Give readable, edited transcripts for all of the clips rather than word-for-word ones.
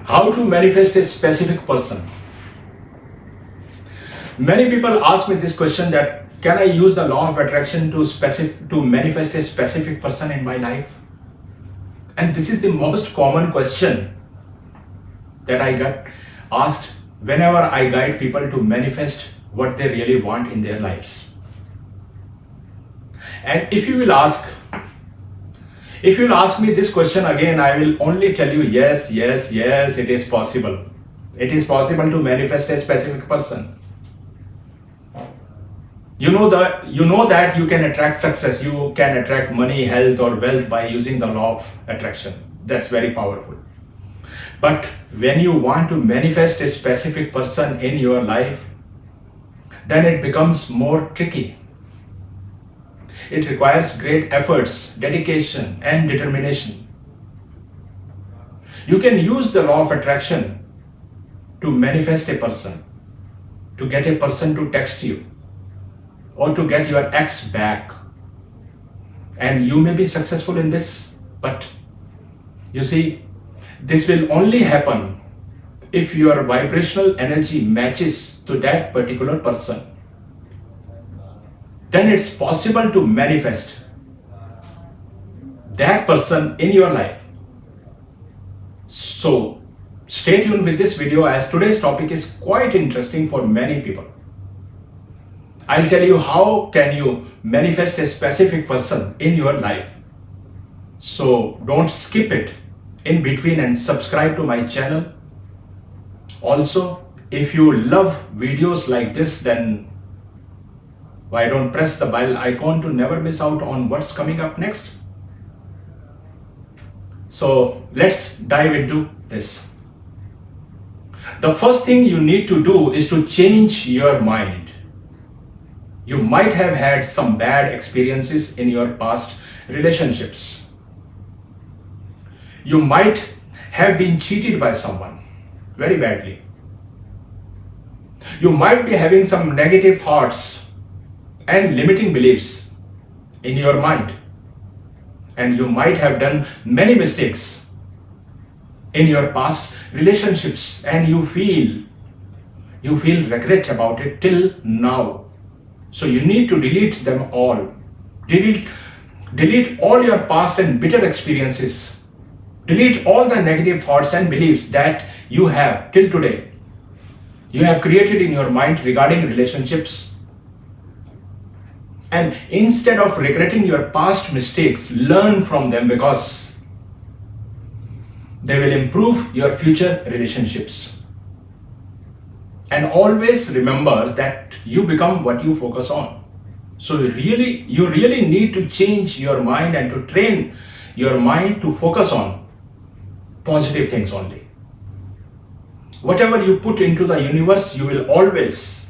How to manifest a specific person? Many people ask me this question that can I use the law of attraction to manifest a specific person in my life? And this is the most common question that I get asked whenever I guide people to manifest what they really want in their lives. And if you will ask me this question again, I will only tell you yes, it is possible. It is possible to manifest a specific person. You know that you can attract success, you can attract money, health, or wealth by using the law of attraction. That's very powerful. But when you want to manifest a specific person in your life, then it becomes more tricky. It requires great efforts, dedication, and determination. You can use the law of attraction to manifest a person, to get a person to text you, or to get your ex back. And you may be successful in this, but you see, this will only happen if your vibrational energy matches to that particular person. Then it's possible to manifest that person in your life. So stay tuned with this video, as today's topic is quite interesting for many people. I'll tell you how can you manifest a specific person in your life. So don't skip it in between and subscribe to my channel. Also, if you love videos like this, then why don't press the bell icon to never miss out on what's coming up next. So let's dive into this. The first thing you need to do is to change your mind. You might have had some bad experiences in your past relationships. You might have been cheated by someone very badly. You might be having some negative thoughts and limiting beliefs in your mind. And you might have done many mistakes in your past relationships, and you feel regret about it till now. So you need to delete them all. Delete all your past and bitter experiences. Delete all the negative thoughts and beliefs that you have till today. You have created in your mind regarding relationships. And instead of regretting your past mistakes, learn from them, because they will improve your future relationships. And always remember that you become what you focus on. So you really need to change your mind and to train your mind to focus on positive things only. Whatever you put into the universe, you will always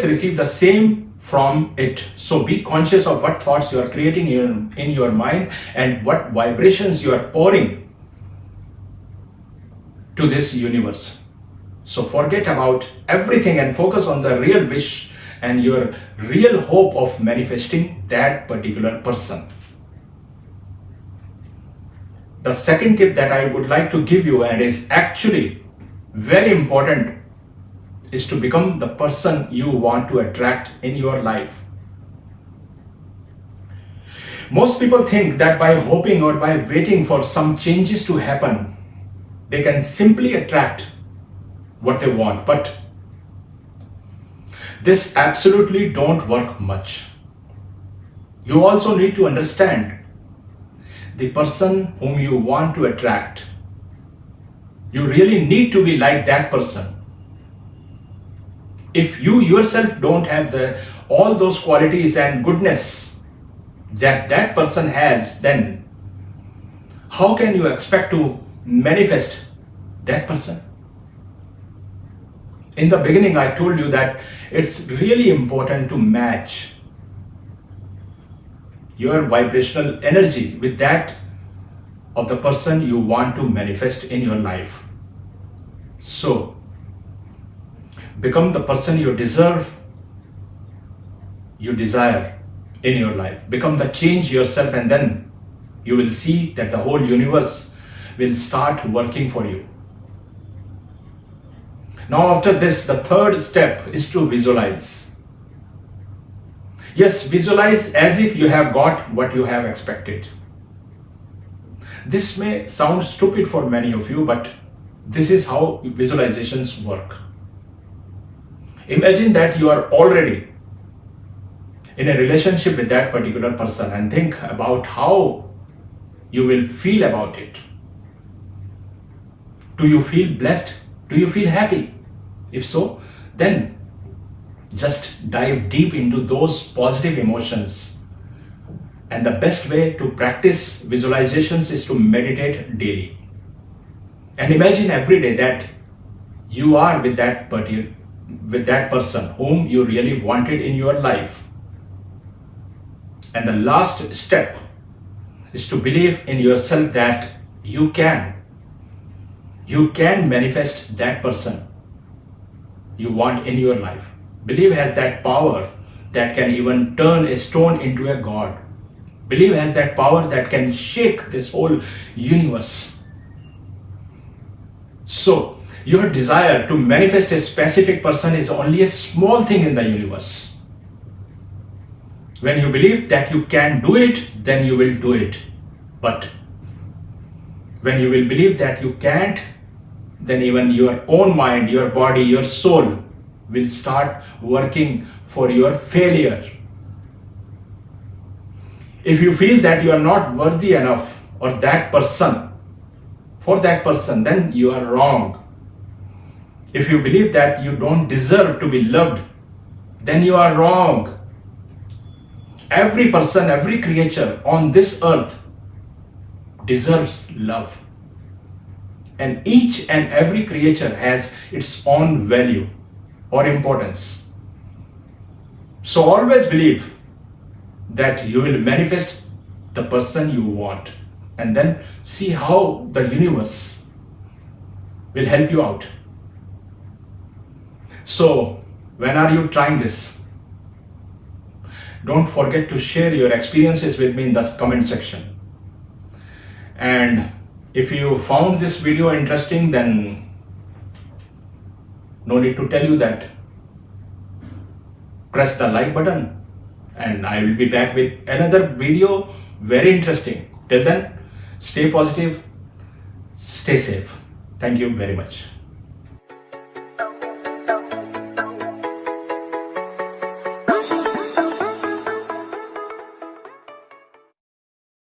receive the same from it. So be conscious of what thoughts you are creating in your mind and what vibrations you are pouring to this universe. So forget about everything and focus on the real wish and your real hope of manifesting that particular person. The second tip that I would like to give you, and is actually very important, is to become the person you want to attract in your life. Most people think that by hoping or by waiting for some changes to happen, they can simply attract what they want. But this absolutely don't work much. You also need to understand the person whom you want to attract. You really need to be like that person. If you yourself don't have all those qualities and goodness that person has, then how can you expect to manifest that person? In the beginning, I told you that it's really important to match your vibrational energy with that of the person you want to manifest in your life. So become the person you desire in your life. Become the change yourself, and then you will see that the whole universe will start working for you. Now, after this, the third step is to visualize. Yes, visualize as if you have got what you have expected. This may sound stupid for many of you, but this is how visualizations work. Imagine that you are already in a relationship with that particular person and think about how you will feel about it. Do you feel blessed? Do you feel happy? If so, then just dive deep into those positive emotions. And the best way to practice visualizations is to meditate daily. And imagine every day that you are with that person whom you really wanted in your life. And the last step is to believe in yourself that you can manifest that person you want in your life. Believe has that power that can even turn a stone into a god. Believe has that power that can shake this whole universe. So, your desire to manifest a specific person is only a small thing in the universe. When you believe that you can do it, then you will do it. But when you will believe that you can't, then even your own mind, your body, your soul will start working for your failure. If you feel that you are not worthy enough for that person, then you are wrong. If you believe that you don't deserve to be loved, then you are wrong. Every person, every creature on this earth deserves love. And each and every creature has its own value or importance. So always believe that you will manifest the person you want, and then see how the universe will help you out. So, when are you trying this? Don't forget to share your experiences with me in the comment section. And if you found this video interesting, then no need to tell you that. Press the like button, and I will be back with another video very interesting. Till then, stay positive, stay safe. Thank you very much.